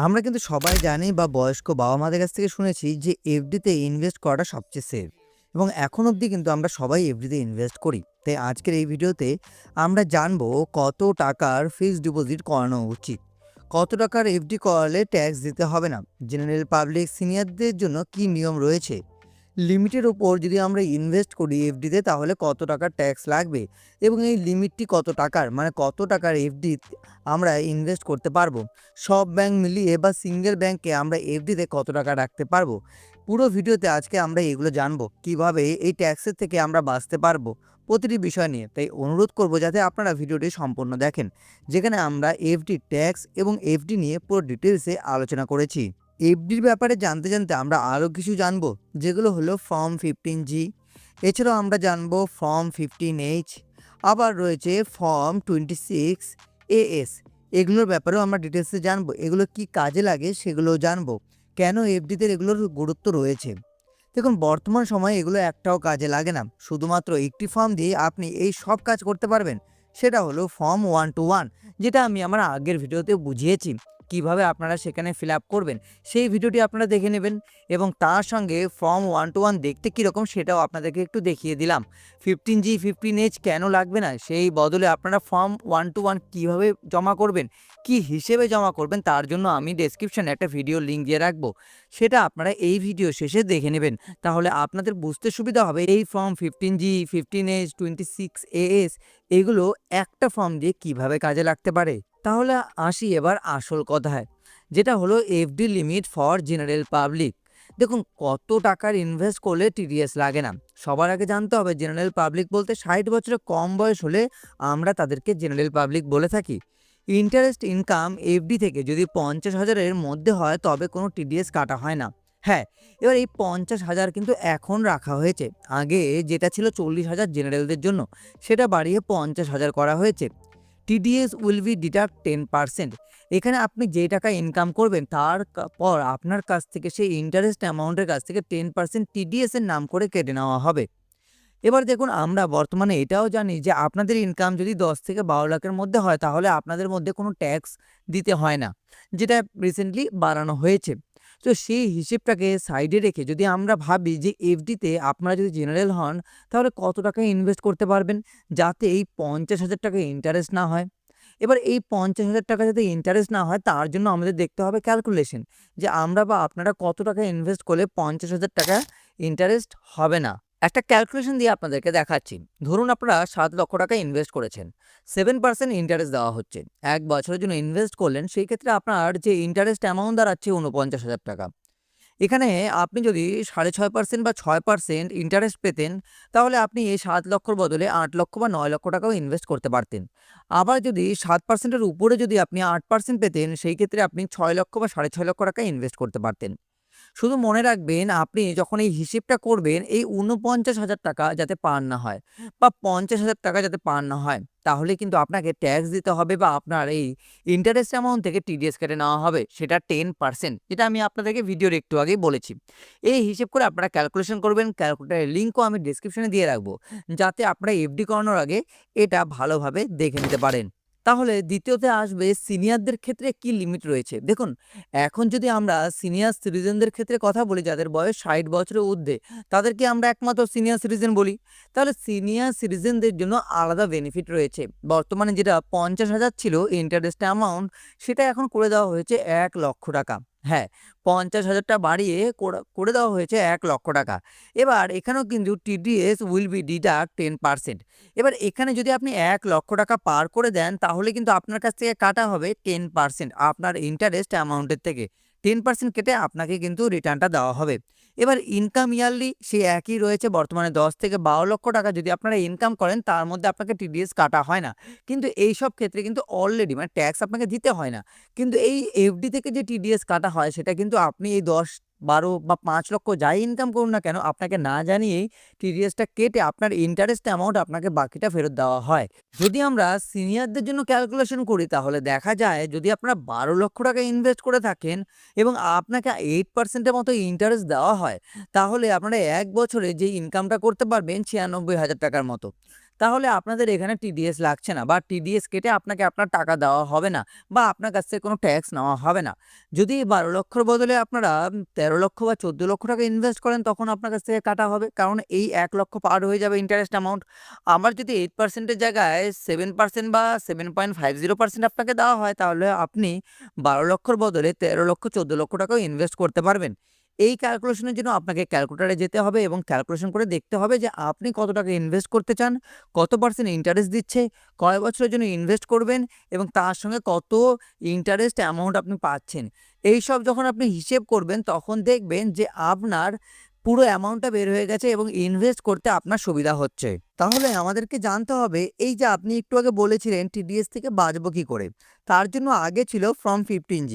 আমরা কিন্তু সবাই জানি বা বয়স্ক বাবা-মাদের কাছ থেকে শুনেছি যে এফডিতে ইনভেস্ট করাটা সবচেয়ে সেফ এবং এখন অবধি কিন্তু আমরা সবাই এফডিতে ইনভেস্ট করি। তাই আজকের এই ভিডিওতে আমরা জানবো কত টাকার ফিক্সড ডিপোজিট করানো উচিত, কত টাকার এফডি করালে ট্যাক্স দিতে হবে না, জেনারেল পাবলিক সিনিয়রদের জন্য কি নিয়ম রয়েছে, লিমিটের ওপর যদি আমরা ইনভেস্ট করি এফডিতে তাহলে কত টাকার ট্যাক্স লাগবে এবং এই লিমিটটি কত টাকার মানে কত টাকার এফডি আমরা ইনভেস্ট করতে পারবো, সব ব্যাংক মিলিয়ে বা সিঙ্গেল ব্যাংকে আমরা এফডিতে কত টাকা রাখতে পারবো। পুরো ভিডিওতে আজকে আমরা এগুলো জানবো কিভাবে এই ট্যাক্সের থেকে আমরা বাঁচতে পারবো প্রতিটি বিষয় নিয়ে। তাই অনুরোধ করব যাতে আপনারা ভিডিওটি সম্পূর্ণ দেখেন, যেখানে আমরা এফডি ট্যাক্স এবং এফডি নিয়ে পুরো ডিটেলসে আলোচনা করেছি। এফডির ব্যাপারে জানতে জানতে আমরা আরও কিছু জানবো, যেগুলো হলো ফর্ম 15G, এছাড়াও আমরা জানবো ফর্ম 15H, আবার রয়েছে ফর্ম 26AS। এগুলোর ব্যাপারেও আমরা ডিটেলসে জানবো, এগুলো কি কাজে লাগে সেগুলোও জানবো, কেন এফডিতে এগুলোর গুরুত্ব রয়েছে। দেখুন, বর্তমান সময়ে এগুলো একটাও কাজে লাগে না, শুধুমাত্র একটি ফর্ম দিয়ে আপনি এই সব কাজ করতে পারবেন, সেটা হলো ফর্ম 121, যেটা আমি আমার আগের ভিডিওতে বুঝিয়েছি কিভাবে আপনারা সেখানে ফিল আপ করবেন। সেই ভিডিওটি আপনারা দেখে নেবেন এবং তার সঙ্গে ফর্ম 121 দেখতে কীরকম সেটাও আপনাদেরকে একটু দেখিয়ে দিলাম। 15G 15H কেন লাগবে না, সেই বদলে আপনারা ফর্ম 121 কীভাবে জমা করবেন, কি হিসেবে জমা করবেন, তার জন্য আমি ডেসক্রিপশনে একটা ভিডিও লিঙ্ক দিয়ে রাখবো, সেটা আপনারা এই ভিডিও শেষে দেখে নেবেন। তাহলে আপনাদের বুঝতে সুবিধা হবে এই ফর্ম 15G 15H 26AS এগুলো একটা ফর্ম দিয়ে কিভাবে কাজে লাগতে পারে। তাহলে আসি এবার আসল কথায়, যেটা হলো FD limit for general public. দেখুন, কত টাকার ইনভেস্ট করলে টিডিএস লাগে না। সবার আগে জানতে হবে জেনারেল পাবলিক বলতে 60 বছরের কম বয়স হলে আমরা তাদেরকে জেনারেল পাবলিক বলে থাকি। ইন্টারেস্ট ইনকাম এফডি থেকে যদি 50,000-এর মধ্যে হয় তবে কোনো টিডিএস কাটা হয় না। হ্যাঁ, এবার এই 50,000 কিন্তু এখন রাখা হয়েছে, আগে যেটা ছিল 40,000 জেনারেলদের জন্য সেটা বাড়িয়ে 50,000 করা হয়েছে। TDS will be deduct 10%। এখানে আপনি যে টাকা ইনকাম করবেন তার পর আপনার কাছ থেকে সেই ইন্টারেস্ট অ্যামাউন্টের কাছ থেকে 10% টিডিএস এর নাম করে কেটে নেওয়া হবে। এবার দেখুন, আমরা বর্তমানে এটাও জানি যে আপনাদের ইনকাম যদি 10 থেকে 12 লাখের মধ্যে হয় তাহলে আপনাদের মধ্যে কোনো ট্যাক্স দিতে হয় না, যেটা রিসেন্টলি বাড়ানো হয়েছে। তো সেই হিসেবটাকে সাইডে রেখে যদি আমরা ভাবি যে এফডিতে আপনারা যদি জেনারেল হন তাহলে কত টাকা ইনভেস্ট করতে পারবেন যাতে এই 50,000 টাকা ইন্টারেস্ট না হয়। এবার এই 50,000 টাকা যাতে ইন্টারেস্ট না হয় তার জন্য আমাদের দেখতে হবে ক্যালকুলেশন, যে আমরা বা আপনারা কত টাকা ইনভেস্ট করলে 50,000 টাকা ইন্টারেস্ট হবে না। একটা ক্যালকুলেশন দিয়ে আপনাদেরকে দেখাচ্ছি। ধরুন আপনারা 7 লক্ষ টাকা ইনভেস্ট করেছেন, 7% ইন্টারেস্ট দেওয়া হচ্ছে। 1 বছরের জন্য ইনভেস্ট করলেন, সেই ক্ষেত্রে আপনার যে ইন্টারেস্ট অ্যামাউন্ট দাঁড়াচ্ছে 49,000 টাকা। এখানে আপনি যদি 6.5% বা 6% ইন্টারেস্ট পেতেন তাহলে আপনি এই 7 লক্ষর বদলে 8 লক্ষ বা 9 লক্ষ টাকাও ইনভেস্ট করতে পারতেন। আবার যদি 7%-এর উপরে যদি আপনি 8% পেতেন সেই ক্ষেত্রে আপনি 6 লক্ষ বা 6.5 লক্ষ টাকা ইনভেস্ট করতে পারতেন। শুধু মনে রাখবেন, আপনি যখন এই হিসেবটা করবেন এই 49,000 টাকা যাতে পার না হয় বা 50,000 টাকা যাতে পার না হয়, তাহলে কিন্তু আপনাকে ট্যাক্স দিতে হবে বা আপনার এই ইন্টারেস্ট অ্যামাউন্ট থেকে টিডিএস কেটে নেওয়া হবে, সেটা 10%, যেটা আমি আপনাদেরকে ভিডিওর একটু আগেই বলেছি। এই হিসেব করে আপনারা ক্যালকুলেশন করবেন, ক্যালকুলেটারের লিঙ্কও আমি ডিসক্রিপশনে দিয়ে রাখবো, যাতে আপনারা এফডি করানোর আগে এটা ভালোভাবে দেখে নিতে পারেন। তাহলে দ্বিতীয়তে আসবে সিনিয়রদের ক্ষেত্রে কি লিমিট রয়েছে। দেখুন, এখন যদি আমরা সিনিয়র সিটিজেনদের ক্ষেত্রে কথা বলি, যাদের বয়স 60 বছরের ঊর্ধ্বে, তাদেরকে আমরা একমাত্র সিনিয়র সিটিজেন বলি। তাহলে সিনিয়র সিটিজেনদের জন্য আলাদা বেনিফিট রয়েছে। বর্তমানে যেটা 50,000 ছিল ইন্টারেস্ট অ্যামাউন্ট, সেটা এখন করে দেওয়া হয়েছে 1 লক্ষ টাকা। হ্যাঁ, 50,000টা বাড়িয়ে করে দেওয়া হয়েছে 1 লক্ষ টাকা। এবার এখানেও কিন্তু টিডিএস উইল বি ডিডাক্ট 10%। এবার এখানে যদি আপনি 1 লক্ষ টাকা পার করে দেন তাহলে কিন্তু আপনার কাছ থেকে কাটা হবে 10% আপনার ইন্টারেস্ট অ্যামাউন্টের থেকে। 10% কেটে আপনাকে কিন্তু রিটার্নটা দেওয়া হবে। এবার ইনকাম ইয়ারলি সেই একই রয়েছে, বর্তমানে 10 থেকে 12 লক্ষ টাকা যদি আপনারা ইনকাম করেন তার মধ্যে আপনাকে টিডিএস কাটা হয় না। কিন্তু এই সব ক্ষেত্রে কিন্তু অলরেডি মানে ট্যাক্স আপনাকে দিতে হয় না। কিন্তু এই এফডি থেকে যে টিডিএস কাটা হয় সেটা কিন্তু আপনি এই 10, 12 বা 5 লক্ষ যাই ইনকাম করুন না কেন আপনাকে না জানিয়েই টিডিএসটা কেটে আপনার ইন্টারেস্ট অ্যামাউন্ট আপনাকে বাকিটা ফেরত দেওয়া হয়। যদি আমরা সিনিয়রদের জন্য ক্যালকুলেশন করি তাহলে দেখা যায় যদি আপনারা 12 লক্ষ টাকা ইনভেস্ট করে থাকেন এবং আপনাকে 8%-এর মতো ইন্টারেস্ট দেওয়া হয়, তাহলে আপনারা 1 বছরে যে ইনকামটা করতে পারবেন 96,000 টাকার মতো। তাহলে আপনাদের এখানে টিডিএস লাগছে না বা টিডিএস কেটে আপনাকে আপনার টাকা দেওয়া হবে না বা আপনার কাছ থেকে কোনো ট্যাক্স নেওয়া হবে না। যদি ১২ লক্ষর বদলে আপনারা ১৩ লক্ষ বা ১৪ লক্ষ টাকা ইনভেস্ট করেন তখন আপনার কাছ থেকে কাটা হবে। কারণ এই ১ লক্ষ পার হয়ে যাবে ইন্টারেস্ট অ্যামাউন্ট। আবার যদি 8% এর জায়গায় 7% বা 7.50% আপনাকে দেওয়া হয় তাহলে আপনি ১২ লক্ষর বদলে ১৩ লক্ষ ১৪ লক্ষ টাকাও ইনভেস্ট করতে পারবেন। এই ক্যালকুলেশনের জন্য আপনাকে ক্যালকুলেটরে যেতে হবে এবং ক্যালকুলেশন করে দেখতে হবে যে আপনি কত টাকা ইনভেস্ট করতে চান, কত পার্সেন্ট ইন্টারেস্ট দিচ্ছে, কয় বছরের জন্য ইনভেস্ট করবেন এবং তার সঙ্গে কত ইন্টারেস্ট অ্যামাউন্ট আপনি পাচ্ছেন। এইসব যখন আপনি হিসেব করবেন তখন দেখবেন যে আপনার পুরো অ্যামাউন্টটা বের হয়ে গেছে এবং ইনভেস্ট করতে আপনার সুবিধা হচ্ছে। তাহলে আমাদেরকে জানতে হবে এই যে আপনি একটু আগে বলেছিলেন টিডিএস থেকে বাঁচবো কী করে? তার জন্য আগে ছিল ফর্ম 15G।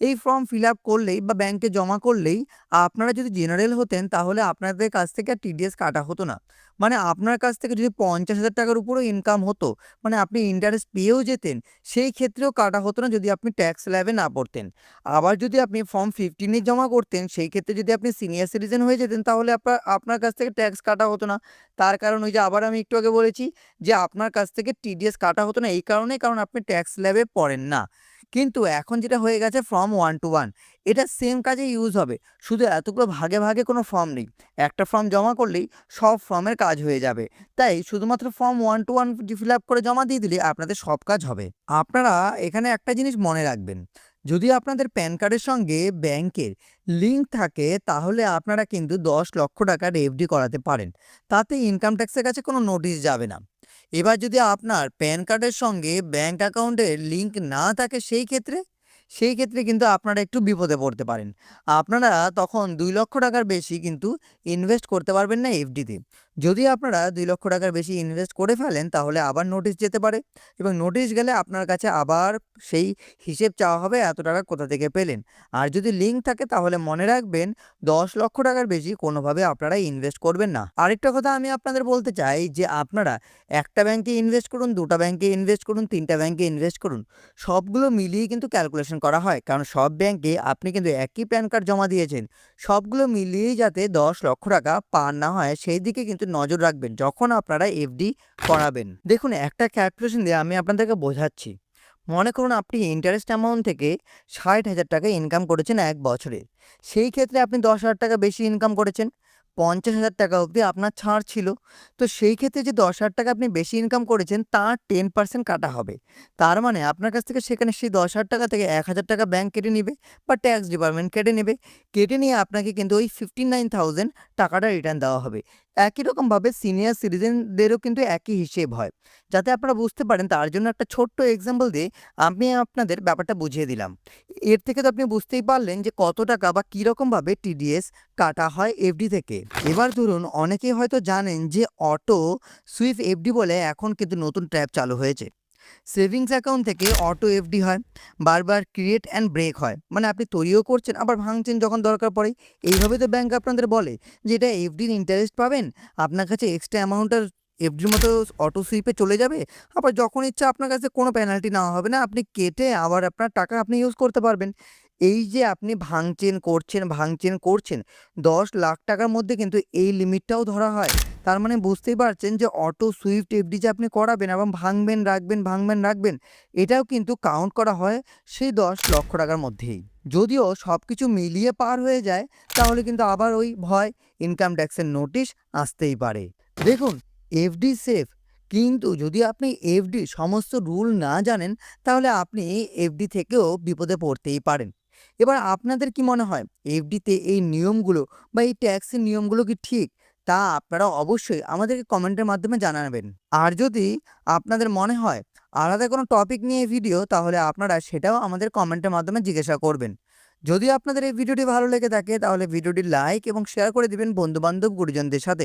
এই ফর্ম ফিল আপ করলেই বা ব্যাংকে জমা করলেই আপনারা যদি জেনারেল হতেন তাহলে আপনাদের কাছ থেকে আর টিডিএস কাটা হতো না। মানে আপনার কাছ থেকে যদি ৫০,০০০ টাকার উপরেও ইনকাম হতো, মানে আপনি ইন্টারেস্ট পেয়েও যেতেন, সেই ক্ষেত্রেও কাটা হতো না যদি আপনি ট্যাক্স স্ল্যাবে না পড়তেন। আবার যদি আপনি ফর্ম 15 জমা করতেন সেই ক্ষেত্রে যদি আপনি সিনিয়র সিটিজেন হয়ে যেতেন তাহলে আপনার কাছ থেকে ট্যাক্স কাটা হতো না। তার কারণ ওই যে আবার আমি একটু আগে বলেছি যে আপনার কাছ থেকে টিডিএস কাটা হতো না এই কারণেই কারণ আপনি ট্যাক্স স্ল্যাবে পড়েন না। কিন্তু এখন যেটা হয়ে গেছে ফর্ম 1 to 1 এটা সেম কাজে ইউজ হবে। শুধু এতগুলো ভাগে, ভাগে কোনো ফর্ম নেই। একটা ফর্ম জমা করলেই সব ফর্মের কাজ হয়ে যাবে। তাই শুধুমাত্র ফর্ম 1 to 1 ফিল আপ করে জমা দিয়ে দিলে আপনাদের সব কাজ হবে। আপনারা এখানে একটা জিনিস মনে রাখবেন, যদি আপনাদের প্যান কার্ডের সঙ্গে ব্যাংকের লিঙ্ক থাকে তাহলে আপনারা কিন্তু ১০ লক্ষ টাকার এফডি করাতে পারেন। তাতে ইনকাম ট্যাক্সের কাছে কোনো নোটিশ যাবে না। এবার যদি আপনার প্যান কার্ডের সঙ্গে ব্যাংক অ্যাকাউন্টের লিঙ্ক না থাকে সেই ক্ষেত্রে কিন্তু আপনারা একটু বিপদে পড়তে পারেন। আপনারা তখন ২ লক্ষ টাকার বেশি কিন্তু ইনভেস্ট করতে পারবেন না এফডিতে। যদি আপনারা ২ লক্ষ টাকার বেশি ইনভেস্ট করে ফেলেন তাহলে আবার নোটিশ যেতে পারে এবং নোটিশ গেলে আপনার কাছে আবার সেই হিসেব চাওয়া হবে এত টাকা কোথা থেকে পেলেন। আর যদি লিঙ্ক থাকে তাহলে মনে রাখবেন ১০ লক্ষ টাকার বেশি কোনোভাবে আপনারা ইনভেস্ট করবেন না। আরেকটা কথা আমি আপনাদের বলতে চাই যে আপনারা একটা ব্যাংকে ইনভেস্ট করুন, ২টা ব্যাংকে ইনভেস্ট করুন, ৩টা ব্যাংকে ইনভেস্ট করুন। সবগুলো মিলিয়ে কিন্তু ক্যালকুলেশন করা হয়। কারণ সব ব্যাংকে আপনি কিন্তু একই প্যান কার্ড জমা দিয়েছেন। সবগুলো মিলিয়েই যাতে ১০ লক্ষ টাকা পার না হয় সেই দিকে কিন্তু নজর রাখবেন যখন আপনারা এফডি করাবেন। দেখুন একটা ক্যালকুলেশন দিয়ে আমি আপনাদেরকে বোঝাচ্ছি। মনে করুন আপনি ইন্টারেস্ট অ্যামাউন্ট থেকে ৬০,০০০ টাকা ইনকাম করেছেন ১ বছরে। সেই ক্ষেত্রে আপনি ১০,০০০ টাকা বেশি ইনকাম করেছেন। ৫০,০০০ টাকা অবধি আপনার ছাড় ছিল। তো সেই ক্ষেত্রে যে ১০,০০০ টাকা আপনি বেশি ইনকাম করেছেন তার ১০% কাটা হবে। তার মানে আপনার কাছ থেকে সেখানে সেই ১০,০০০ টাকা থেকে ১,০০০ টাকা ব্যাংক কেটে নিবে বা ট্যাক্স ডিপার্টমেন্ট কেটে নেবে। কেটে নিয়ে আপনাকে কিন্তু ওই 59,০০০ টাকাটা রিটার্ন দেওয়া হবে। একই রকমভাবে সিনিয়র সিটিজেনদেরও কিন্তু একই হিসেব হয়। যাতে আপনারা বুঝতে পারেন তার জন্য একটা ছোট্ট এক্সাম্পল দিয়ে আমি আপনাদের ব্যাপারটা বুঝিয়ে দিলাম। এর থেকে তো আপনি বুঝতেই পারলেন যে কত টাকা বা কীরকমভাবে টিডিএস কাটা হয় এফডি থেকে। এবার ধরুন অনেকেই হয়তো জানেন যে অটো সুইপ এফডি বলে এখন কিন্তু নতুন ট্যাব চালু হয়েছে। সেভিংস অ্যাকাউন্ট থেকে অটো এফডি হয়, বারবার ক্রিয়েট অ্যান্ড ব্রেক হয়। মানে আপনি তৈরিও করছেন আবার ভাঙছেন যখন দরকার পড়ে। এইভাবে তো ব্যাংক আপনাদের বলে যে এটা এফডির ইন্টারেস্ট পাবেন, আপনার কাছে এক্সট্রা অ্যামাউন্টের এফডির মতো অটো সুইপে চলে যাবে। আবার যখন ইচ্ছা আপনার কাছে কোনো পেনাল্টি নেওয়া হবে না, আপনি কেটে আবার আপনার টাকা আপনি ইউজ করতে পারবেন। এই যে আপনি ভাঙছেন ১০ লাখ টাকার মধ্যে কিন্তু এই লিমিটটাও ধরা হয়। তার মানে বুঝতেই পারছেন যে অটো সুইফট এফডি যে আপনি করাবেন এবং ভাঙবেন, এটাও কিন্তু কাউন্ট করা হয় সেই ১০ লক্ষ টাকার মধ্যেই। যদিও সব কিছু মিলিয়ে পার হয়ে যায় তাহলে কিন্তু আবার ওই ভয় ইনকাম ট্যাক্সের নোটিশ আসতেই পারে। দেখুন এফডি সেফ, কিন্তু যদি আপনি এফডির সমস্ত রুল না জানেন তাহলে আপনি এফডি থেকেও বিপদে পড়তেই পারেন। এবার আপনাদের কি মনে হয় এফডিতে এই নিয়মগুলো বা এই ট্যাক্সের নিয়মগুলো কি ঠিক? তা আপনারা অবশ্যই আমাদেরকে কমেন্টের মাধ্যমে জানাবেন। আর যদি আপনাদের মনে হয় আলাদা কোনো টপিক নিয়ে ভিডিও তাহলে আপনারা সেটাও আমাদের কমেন্টের মাধ্যমে জিজ্ঞাসা করবেন। যদি আপনাদের এই ভিডিওটি ভালো লেগে থাকে তাহলে ভিডিওটি লাইক এবং শেয়ার করে দিবেন বন্ধুবান্ধব গুরুজনদের সাথে।